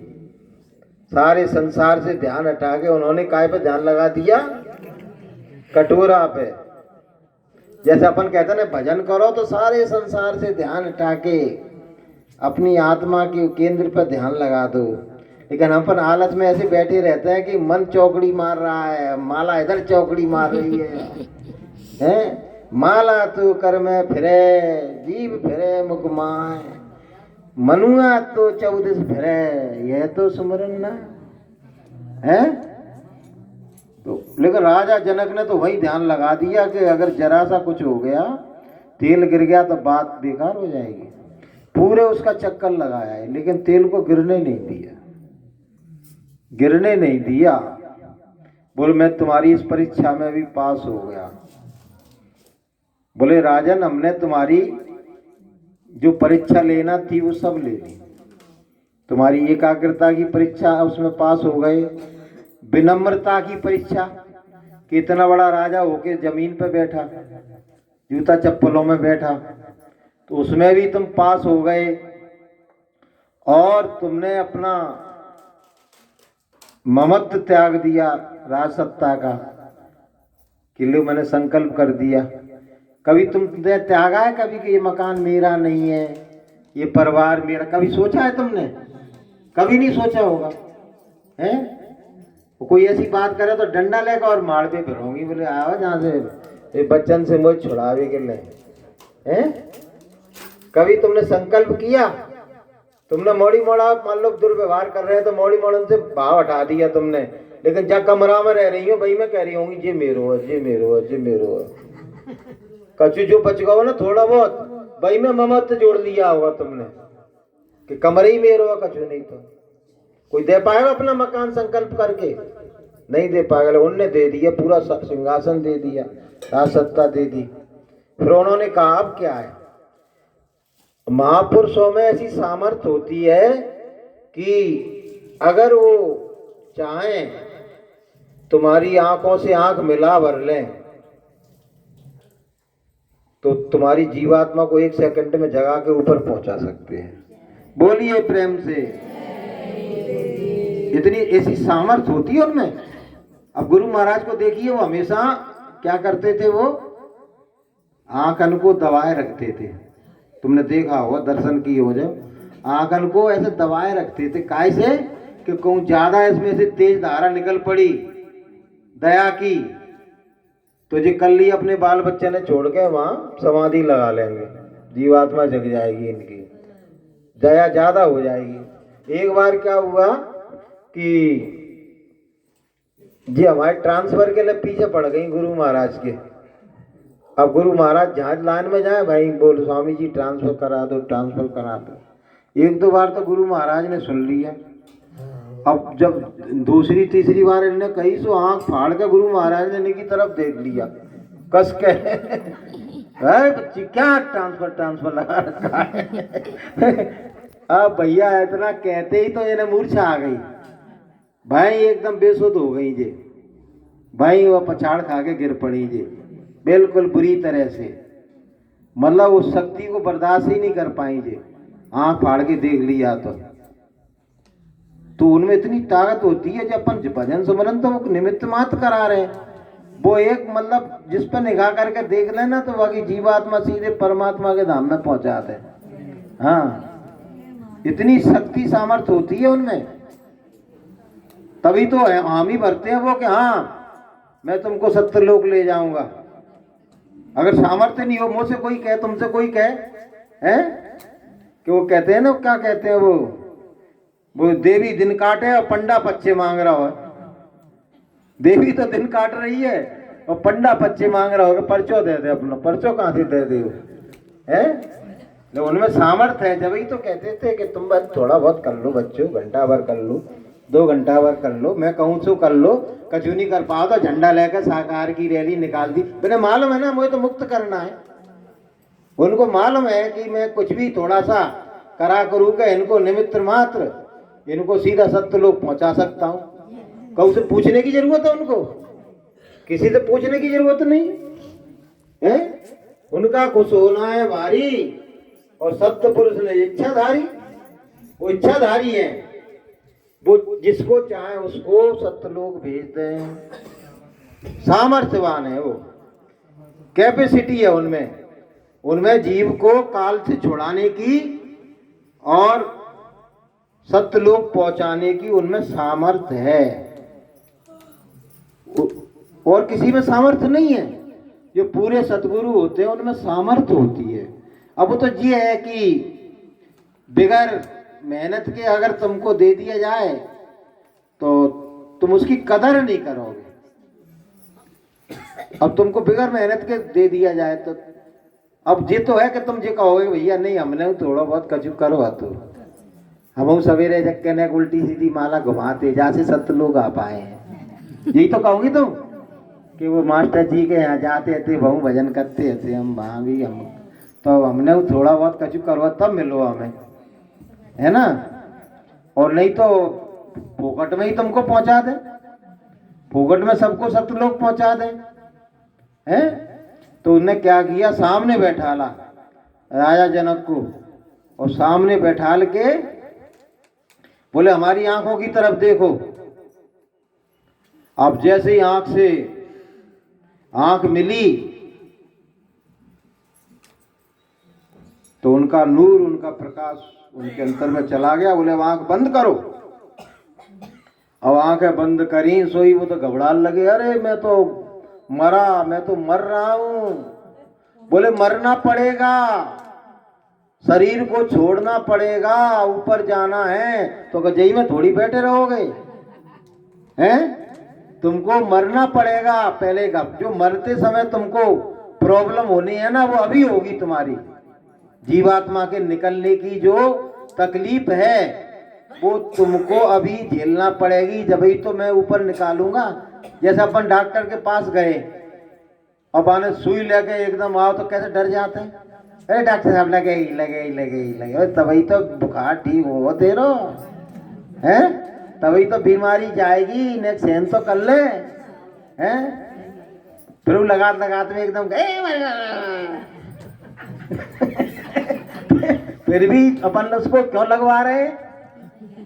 सारे संसार से ध्यान हटा के उन्होंने काय पे ध्यान लगा दिया, कटोरा पे। जैसे अपन कहते ना भजन करो तो सारे संसार से ध्यान हटा के अपनी आत्मा के केंद्र पर ध्यान लगा दो। लेकिन अपन आलस में ऐसे बैठे रहते हैं कि मन चौकड़ी मार रहा है, माला इधर चौकड़ी मार रही है? माला तो कर में फिरे, जीव फिरे मुख माय, मनुआ तो चौदिस फिरे, यह तो सुमरन ना है। तो लेकिन राजा जनक ने तो वही ध्यान लगा दिया कि अगर जरा सा कुछ हो गया, तेल गिर गया तो बात बेकार हो जाएगी। पूरे उसका चक्कर लगाया है, लेकिन तेल को गिरने नहीं दिया, गिरने नहीं दिया। बोले मैं तुम्हारी इस परीक्षा में भी पास हो गया। बोले राजन हमने तुम्हारी जो परीक्षा लेना थी वो सब ले ली, तुम्हारी एकाग्रता की परीक्षा उसमें पास हो गए, विनम्रता की परीक्षा कि इतना बड़ा राजा होके जमीन पे बैठा, जूता चप्पलों में बैठा, तो उसमें भी तुम पास हो गए। और तुमने अपना ममत्व त्याग दिया राज सत्ता का, कि लो मैंने संकल्प कर दिया। कभी तुमने त्यागा है कभी कि ये मकान मेरा नहीं है, ये परिवार मेरा? कभी सोचा है तुमने? कभी नहीं सोचा होगा है। कोई ऐसी बात करे तो डंडा लेकर और मार पे फिरोगी, बोले आओ जहाँ से ये बच्चन से मुझे छुड़ावे के लिए है। कभी तुमने संकल्प किया? तुमने मोड़ी मोड़ा, मान लो दुर्व्यवहार कर रहे हैं तो मोड़ी मोड़न से भाव हटा दिया तुमने, लेकिन जब कमरा में रह रही हो भाई में कह रही होंगी जे मेरो है, जे मेरो है, जे मेरो है। कछु जो बच गया हो ना थोड़ा बहुत भाई में ममत्व जोड़ लिया होगा तुमने कि कमरे ही मेरो है, कछु नहीं। तो कोई दे पाएगा अपना मकान संकल्प करके? नहीं दे पाएगा। उनने दे दिया, पूरा सिंहासन दे दिया, राज सत्ता दे दी। फिर उन्होंने कहा अब क्या है? महापुरुषों में ऐसी सामर्थ्य होती है कि अगर वो चाहें तुम्हारी आंखों से आंख मिला भर लें तो तुम्हारी जीवात्मा को 1 सेकंड में जगा के ऊपर पहुंचा सकते हैं। बोलिए प्रेम से। इतनी ऐसी सामर्थ्य होती है उनमें। अब गुरु महाराज को देखिए, वो हमेशा क्या करते थे, वो आंखन को दबाए रखते थे। तुमने देखा होगा, दर्शन किए हो जब, आंखन को ऐसे दबाए रखते थे। काय से? कि कहूँ ज्यादा इसमें से तेज धारा निकल पड़ी दया की तो जो कल ही अपने बाल बच्चे ने छोड़ के वहां समाधि लगा लेंगे, जीवात्मा जग जाएगी, इनकी दया ज्यादा हो जाएगी। एक बार क्या हुआ कि जी हमारे ट्रांसफर के लिए पीछे पड़ गई गुरु महाराज के। अब गुरु महाराज जहाज लाइन में जाए, भाई बोल स्वामी जी ट्रांसफर करा दो, ट्रांसफर करा दो। 1-2 बार तो गुरु महाराज ने सुन लिया। अब जब दूसरी तीसरी बार इन्होंने कही सो आंख फाड़ के गुरु महाराज ने इनकी तरफ देख लिया कस के। बच्ची क्या ट्रांसफर लगा रखा है। अब भैया इतना कहते ही तो इन्हें मूर्छा आ गई भाई, एकदम बेसुध हो गई जे भाई, वो पछाड़ खा के गिर पड़ी जे बिल्कुल बुरी तरह से। मतलब उस शक्ति को बर्दाश्त ही नहीं कर पाई जे, आंख फाड़ के देख लिया तो उनमें इतनी ताकत होती है। जब अपन भजन सुमरन तो वो निमित्त मात्र करा रहे हैं, वो एक मतलब जिस पर निगाह करके देख लेना तो बाकी जीवात्मा सीधे परमात्मा के धाम में पहुंचाते हैं। हाँ, इतनी शक्ति सामर्थ्य होती है उनमें। तभी तो है हामी भरते हैं वो कि हाँ मैं तुमको सत्यलोक ले जाऊंगा। अगर सामर्थ्य नहीं हो, मुझसे कोई कहे, तुमसे कोई कहे हैं कि वो कहते हैं ना, क्या कहते हैं वो देवी दिन काटे और पंडा पच्चे मांग रहा हो। देवी तो दिन काट रही है और पंडा पच्चे मांग रहा होगा, पर्चो दे दे अपना। पर्चो कहाँ से दे दे है? तो उनमें सामर्थ्य है। जब ही तो कहते थे कि तुम बस थोड़ा बहुत कर लो बच्चों, घंटा भर कर लो, 2 घंटा भर कर लो, मैं कहूँ सो कर लो। कछु नहीं कर पाओ तो झंडा लेकर साकार की रैली निकाल दी। मैंने मालूम है ना, मुझे तो मुक्त करना है। उनको मालूम है कि मैं कुछ भी थोड़ा सा करा करूँ का इनको निमित्त मात्र, इनको सीधा सत्यलोक पहुंचा सकता हूँ। कहूँ से पूछने की जरूरत है उनको? किसी से पूछने की जरूरत नहीं है। उनका खुश होना है भारी, और सत्य पुरुष ने इच्छाधारी। वो इच्छाधारी है, वो जिसको चाहे उसको सत्यलोक भेज दें। सामर्थ्यवान है वो, कैपेसिटी है उनमें। उनमें जीव को काल से छुड़ाने की और सत्यलोक पहुंचाने की उनमें सामर्थ्य है। और किसी में सामर्थ्य नहीं है। जो पूरे सतगुरु होते हैं उनमें सामर्थ्य होती है। अब वो तो ये है कि बिगर मेहनत के अगर तुमको दे दिया जाए तो तुम उसकी कदर नहीं करोगे। अब तुमको बिगर मेहनत के दे दिया जाए तो अब ये तो है कि तुम ये कहोगे भैया नहीं हमने थोड़ा बहुत कचू करो तो हम सवेरे जग ने उल्टी सीधी माला घुमाते जैसे सत्य लोग आ पाए हैं। यही तो कहोगी तुम कि वो मास्टर जी के यहाँ जाते थे, बहु भजन करते थे, हम वहाँ भी हम तो हमने थोड़ा बहुत कचू करो तब मिलो हमें, है ना। और नहीं तो फोकट में ही तुमको पहुंचा दे, फोकट में सबको सत्यलोक पहुंचा दे हैं। तो उन्होंने क्या किया, सामने बैठा ला राजा जनक को, और सामने बैठाल के बोले हमारी आंखों की तरफ देखो। अब जैसे ही आंख से आंख मिली तो उनका नूर, उनका प्रकाश उनके अंतर में चला गया। बोले अब आंख बंद करो। अब आंखें बंद करी, सोई वो तो घबराने लगे, अरे मैं तो मरा, मैं तो मर रहा हूं। बोले मरना पड़ेगा, शरीर को छोड़ना पड़ेगा, ऊपर जाना है तो गजई में थोड़ी बैठे रहोगे हैं। तुमको मरना पड़ेगा। पहले का जो मरते समय तुमको प्रॉब्लम होनी है ना, वो अभी होगी। तुम्हारी जीवात्मा के निकलने की जो तकलीफ है वो तुमको अभी झेलना पड़ेगी। जब ही तो मैं ऊपर निकालूंगा। जैसे अपन डॉक्टर के पास गए और आने सुई लेके एकदम आओ तो कैसे डर जाते हैं, अरे डॉक्टर साहब लगे ही लगे ही लगे ही लगे, तभी तो बुखार ठीक हो तेरो है, तभी तो बीमारी जाएगी, नेक्स्ट सहन तो कर ले हैं। फिर वो लगाते में एकदम फिर भी अपन उसको क्यों लगवा रहे हैं?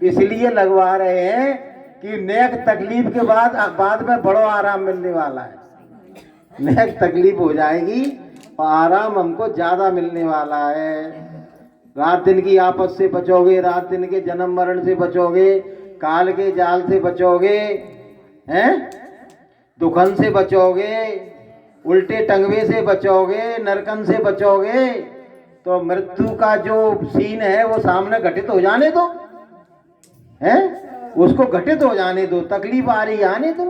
इसलिए लगवा रहे हैं कि नेक तकलीफ के बाद में बड़ो आराम मिलने वाला है। नेक तकलीफ हो जाएगी और आराम हमको ज्यादा मिलने वाला है। रात दिन की आपस से बचोगे, रात दिन के जन्म मरण से बचोगे, काल के जाल से बचोगे हैं, दुखन से बचोगे, उल्टे टंगवे से बचोगे, नरकन से बचोगे। तो मृत्यु का जो सीन है वो सामने घटित हो जाने दो हैं, उसको घटित हो जाने दो। तकलीफ आ रही आने दो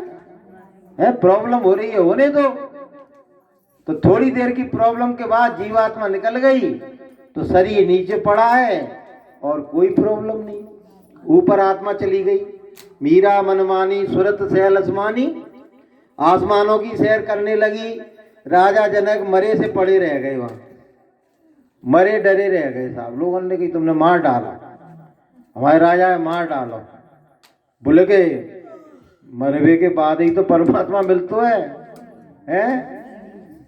है, प्रॉब्लम हो रही है होने दो। तो थोड़ी देर की प्रॉब्लम के बाद जीवात्मा निकल गई तो शरीर नीचे पड़ा है और कोई प्रॉब्लम नहीं, ऊपर आत्मा चली गई। मीरा मनमानी सुरत सैल आसमानी, आसमानों की सैर करने लगी। राजा जनक मरे से पड़े रह गए, वहां मरे डरे रह गए। साहब लोगों ने कि तुमने मार डाला, हमारे राजा है मार डालो। बोले के मरवे के बाद ही तो परमात्मा मिलता है हैं?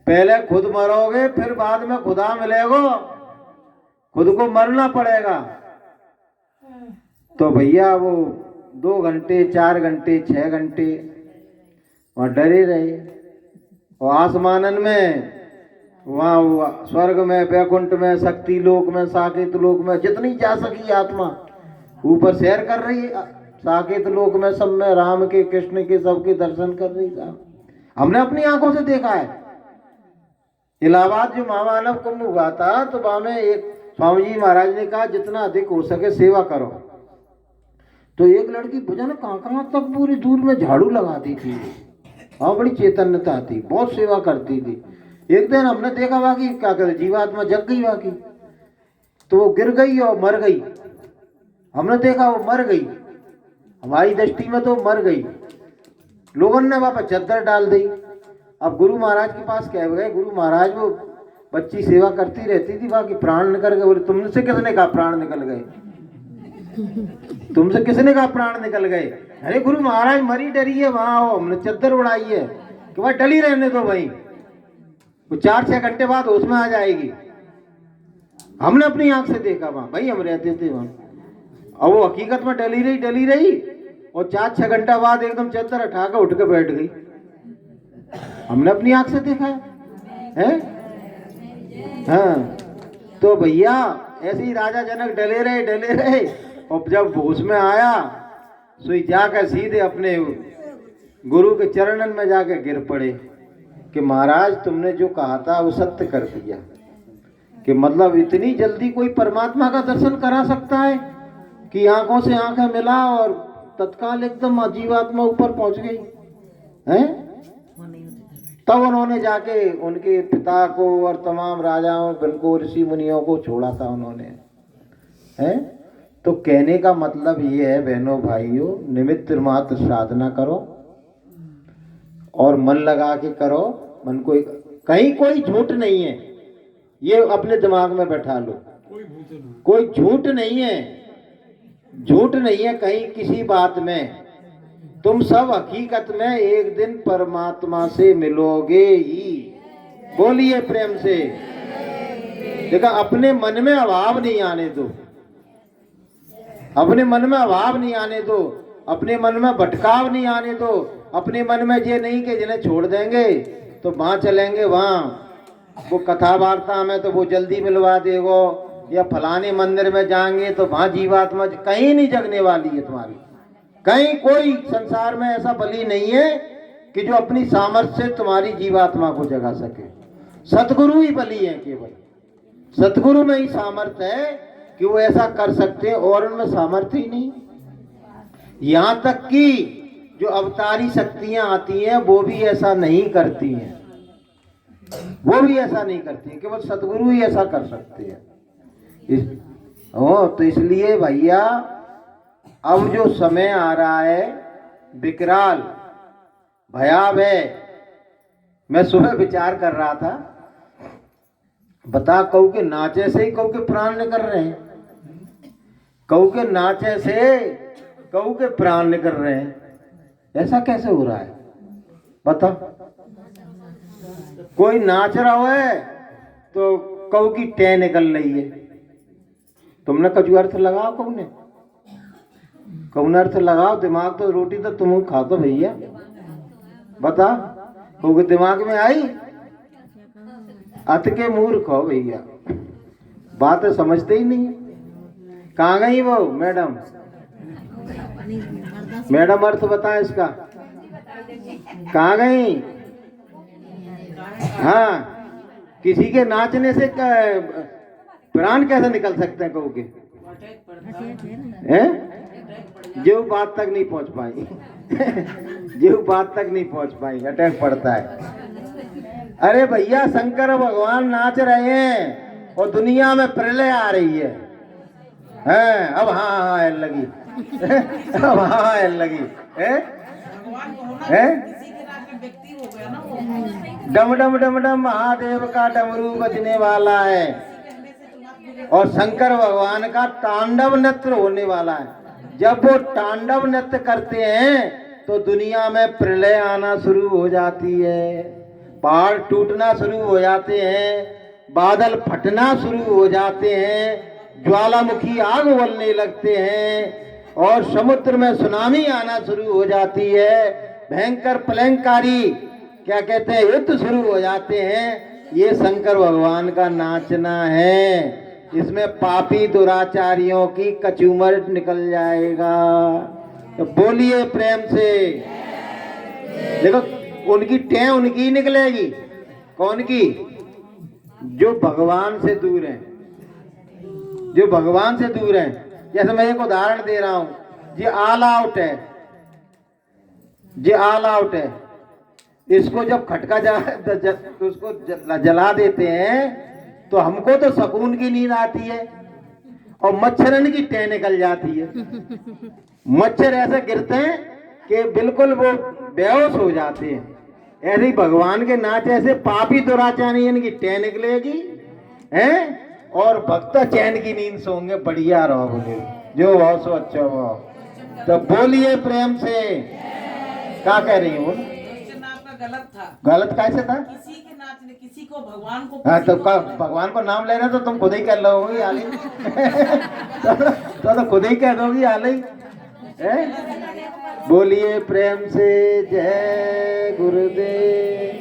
पहले खुद मरोगे फिर बाद में खुदा मिलेगो, खुद को मरना पड़ेगा। तो भैया वो 2 घंटे 4 घंटे 6 घंटे वहां डरे रहे और आसमानन में वहाँ स्वर्ग में, वैकुंठ में, शक्ति लोक में, साकेत लोक में, जितनी जा सकी आत्मा ऊपर सैर कर रही है। साकेत लोक में सब में राम के, कृष्ण के, सबके दर्शन कर रही है। हमने अपनी आंखों से देखा है। इलाहाबाद जो महामानव कुंभ हुआ था तो वहां में एक स्वामी जी महाराज ने कहा जितना अधिक हो सके सेवा करो। तो एक लड़की भजन कहाँ तक पूरी दूर में झाड़ू लगाती थी। हाँ, बड़ी चैतन्यता थी, बहुत सेवा करती थी। एक दिन हमने देखा बाकी क्या करे, जीवात्मा जग गई बाकी, तो वो गिर गई और मर गई। हमने देखा वो मर गई, हमारी दृष्टि में तो मर गई। लोगों ने वहां पर चद्दर डाल दी। अब गुरु महाराज के पास कह गए, गुरु महाराज वो बच्ची सेवा करती रहती थी, बाकी प्राण निकल गए। बोले तुमसे किसने कहा प्राण निकल गए? तुमसे किसने कहा प्राण निकल गए? अरे गुरु महाराज मरी डरी है वहां, हो हमने चद्दर उड़ाई है कि वह डली रहने दो भाई, वो 4-6 घंटे बाद होश में आ जाएगी। हमने अपनी आंख से देखा वहां, भाई हम रहते थे वहां, और वो हकीकत में डली रही और 4-6 घंटा बाद एकदम चद्दर उठाकर उठ के बैठ गई। हमने अपनी आंख से देखा है? हाँ, तो भैया ऐसे ही राजा जनक डले रहे और जब होश में आया सोई जाकर सीधे अपने गुरु के चरणन में जाकर गिर पड़े कि महाराज तुमने जो कहा था वो सत्य कर दिया। कि मतलब इतनी जल्दी कोई परमात्मा का दर्शन करा सकता है कि आंखों से आंखें मिला और तत्काल एकदम जीवात्मा ऊपर पहुंच गई है। तब उन्होंने जाके उनके पिता को और तमाम राजाओं, बिल्कुल ऋषि मुनियों को छोड़ा था उन्होंने, है। तो कहने का मतलब ये है बहनों भाइयों, निमित्त मात्र साधना करो और मन लगा के करो। मन को कहीं कोई झूठ नहीं है, ये अपने दिमाग में बैठा लो। कोई झूठ नहीं है, झूठ नहीं है कहीं किसी बात में। तुम सब हकीकत में एक दिन परमात्मा से मिलोगे ही। बोलिए प्रेम से। देखा, अपने मन में अभाव नहीं आने दो, अपने मन में अभाव नहीं आने दो, अपने मन में भटकाव नहीं आने दो। अपने मन में ये नहीं कि जिन्हें छोड़ देंगे तो वहां चलेंगे, वहां वो कथा वार्ता में तो वो जल्दी मिलवा देगो, या फलाने मंदिर में जाएंगे तो वहां जीवात्मा कहीं नहीं जगने वाली है तुम्हारी। कहीं कोई संसार में ऐसा बलि नहीं है कि जो अपनी सामर्थ्य से तुम्हारी जीवात्मा को जगा सके। सतगुरु ही बलि है, केवल सतगुरु में ही सामर्थ्य है कि वो ऐसा कर सकते हैं, और उनमें सामर्थ्य ही नहीं। यहां तक कि जो अवतारी शक्तियां आती हैं वो भी ऐसा नहीं करती हैं, वो भी ऐसा नहीं करती हैं, केवल सतगुरु ही ऐसा कर सकते हैं। तो इसलिए भैया अब जो समय आ रहा है विकराल भयावह, मैं सुबह विचार कर रहा था, बता कऊ के नाचे से ही कऊ के प्राण निकल रहे हैं, कऊ के नाचे से कऊ के प्राण निकल रहे हैं। ऐसा कैसे हो रहा है बता? कोई नाच रहा है तो कऊ की टे निकल रही है। तुमने कछु अर्थ लगाओ, कौन अर्थ लगाओ? दिमाग तो रोटी तो तुम खा तो भैया, बता कऊ दिमाग में आई? अत के मूर्ख हो भैया, बात समझते ही नहीं है। कहाँ गई वो मैडम? मैडम अर्थ बताएं इसका, कहाँ गई? हाँ, किसी के नाचने से प्राण कैसे निकल सकते हैं कऊ के? जो बात तक नहीं पहुंच पाई जो बात तक नहीं पहुंच पाई, अटैक पड़ता है। अरे भैया शंकर भगवान नाच रहे हैं और दुनिया में प्रलय आ रही है। अब हाँ लगी अब हाँ लगी डम डम डम डम महादेव का डमरू बजने वाला है और शंकर भगवान का तांडव नृत्य होने वाला है। जब वो तांडव नृत्य करते हैं तो दुनिया में प्रलय आना शुरू हो जाती है, पहाड़ टूटना शुरू हो जाते हैं, बादल फटना शुरू हो जाते हैं, ज्वालामुखी आग उगलने लगते हैं और समुद्र में सुनामी आना शुरू हो जाती है, भयंकर प्रलयंकारी क्या कहते हैं युद्ध शुरू हो जाते हैं। ये शंकर भगवान का नाचना है, इसमें पापी दुराचारियों की कचूमर निकल जाएगा। तो बोलिए प्रेम से। देखो उनकी टें उनकी निकलेगी, कौन की? जो भगवान से दूर हैं, जो भगवान से दूर हैं। जैसे मैं एक उदाहरण दे रहा हूं, ये ऑल आउट है, ये ऑल आउट है। इसको जब खटका तो उसको जला देते हैं तो हमको तो सुकून की नींद आती है और मच्छरन की टें निकल जाती है। मच्छर ऐसे गिरते हैं कि बिल्कुल वो बेहोश हो जाते हैं। ऐसे ही भगवान के नाच ऐसे पापी दुराचारी इनकी टें निकलेगी हैं और भक्त चैन की नींद सोंगे, बढ़िया रहोगे, जो भाव सो अच्छा भाव। तो बोलिए प्रेम से। क्या कह रही हूँ? गलत था। गलत कैसे था? किसी के नाचने, किसी को भगवान को, हाँ तो भगवान को नाम लेना तो तुम खुद ही कर लोगी आली। तो खुद ही कह दोगी आली। बोलिए प्रेम से जय गुरुदेव।